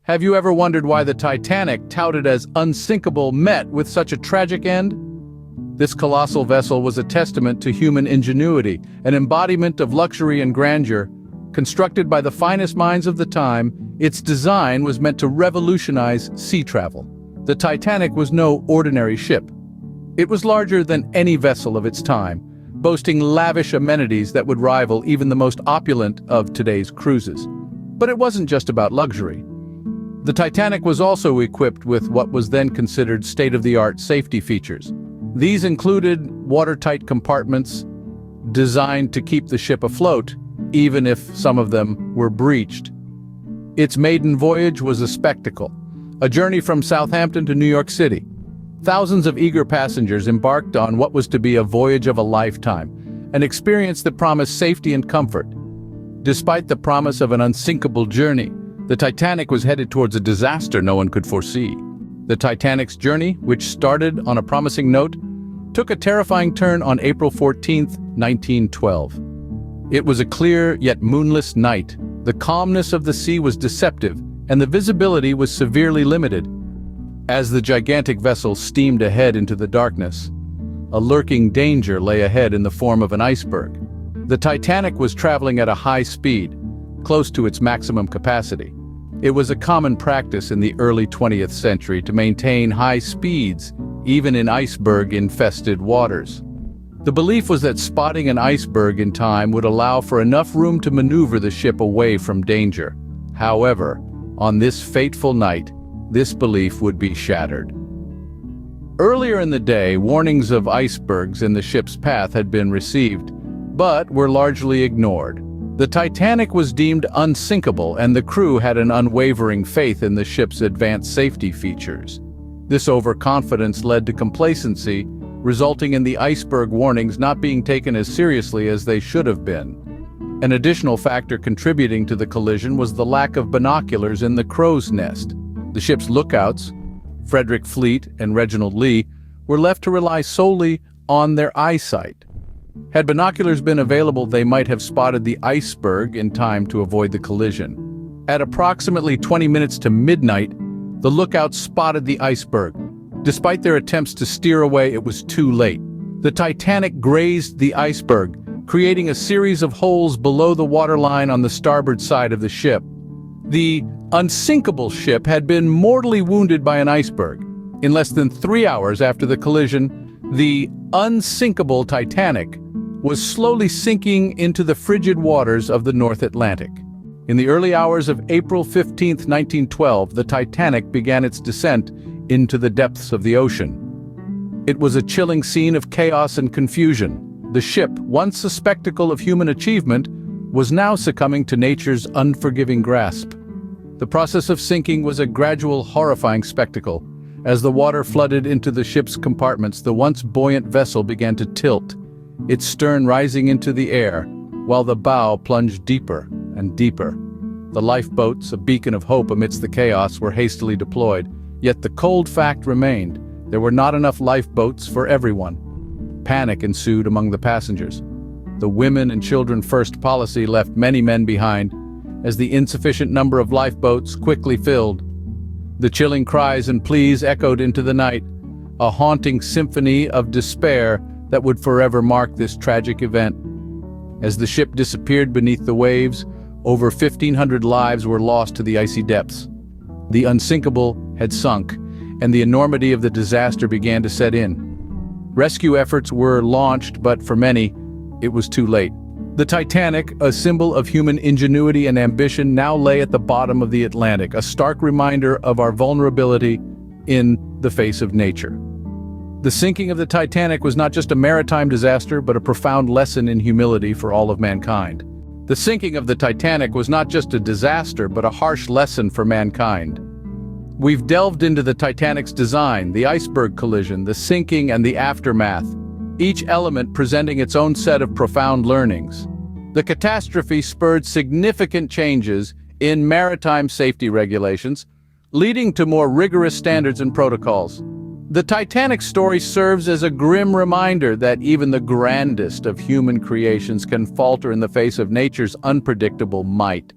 Have you ever wondered why the Titanic, touted as unsinkable, met with such a tragic end? This colossal vessel was a testament to human ingenuity, an embodiment of luxury and grandeur. Constructed by the finest minds of the time, its design was meant to revolutionize sea travel. The Titanic was no ordinary ship. It was larger than any vessel of its time, boasting lavish amenities that would rival even the most opulent of today's cruises. But it wasn't just about luxury. The Titanic was also equipped with what was then considered state-of-the-art safety features. These included watertight compartments designed to keep the ship afloat, even if some of them were breached. Its maiden voyage was a spectacle, a journey from Southampton to New York City. Thousands of eager passengers embarked on what was to be a voyage of a lifetime, an experience that promised safety and comfort. Despite the promise of an unsinkable journey, the Titanic was headed towards a disaster no one could foresee. The Titanic's journey, which started on a promising note, took a terrifying turn on April 14, 1912. It was a clear yet moonless night. The calmness of the sea was deceptive, and the visibility was severely limited. As the gigantic vessel steamed ahead into the darkness, a lurking danger lay ahead in the form of an iceberg. The Titanic was traveling at a high speed, close to its maximum capacity. It was a common practice in the early 20th century to maintain high speeds, even in iceberg-infested waters. The belief was that spotting an iceberg in time would allow for enough room to maneuver the ship away from danger. However, on this fateful night, this belief would be shattered. Earlier in the day, warnings of icebergs in the ship's path had been received, but were largely ignored. The Titanic was deemed unsinkable, and the crew had an unwavering faith in the ship's advanced safety features. This overconfidence led to complacency, resulting in the iceberg warnings not being taken as seriously as they should have been. An additional factor contributing to the collision was the lack of binoculars in the crow's nest. The ship's lookouts, Frederick Fleet and Reginald Lee, were left to rely solely on their eyesight. Had binoculars been available, they might have spotted the iceberg in time to avoid the collision. At approximately 20 minutes to midnight, the lookouts spotted the iceberg. Despite their attempts to steer away, it was too late. The Titanic grazed the iceberg, creating a series of holes below the waterline on the starboard side of the ship. The unsinkable ship had been mortally wounded by an iceberg. In less than 3 hours after the collision, the unsinkable Titanic was slowly sinking into the frigid waters of the North Atlantic. In the early hours of April 15, 1912, the Titanic began its descent into the depths of the ocean. It was a chilling scene of chaos and confusion. The ship, once a spectacle of human achievement, was now succumbing to nature's unforgiving grasp. The process of sinking was a gradual, horrifying spectacle. As the water flooded into the ship's compartments, the once buoyant vessel began to tilt, its stern rising into the air, while the bow plunged deeper and deeper. The lifeboats, a beacon of hope amidst the chaos, were hastily deployed. Yet the cold fact remained: there were not enough lifeboats for everyone. Panic ensued among the passengers. The women and children first policy left many men behind, as the insufficient number of lifeboats quickly filled. The chilling cries and pleas echoed into the night, a haunting symphony of despair that would forever mark this tragic event. As the ship disappeared beneath the waves, over 1,500 lives were lost to the icy depths. The unsinkable had sunk, and the enormity of the disaster began to set in. Rescue efforts were launched, but for many, it was too late. The Titanic, a symbol of human ingenuity and ambition, now lay at the bottom of the Atlantic, a stark reminder of our vulnerability in the face of nature. The sinking of the Titanic was not just a maritime disaster, but a profound lesson in humility for all of mankind. The sinking of the Titanic was not just a disaster, but a harsh lesson for mankind. We've delved into the Titanic's design, the iceberg collision, the sinking, and the aftermath, each element presenting its own set of profound learnings. The catastrophe spurred significant changes in maritime safety regulations, leading to more rigorous standards and protocols. The Titanic story serves as a grim reminder that even the grandest of human creations can falter in the face of nature's unpredictable might.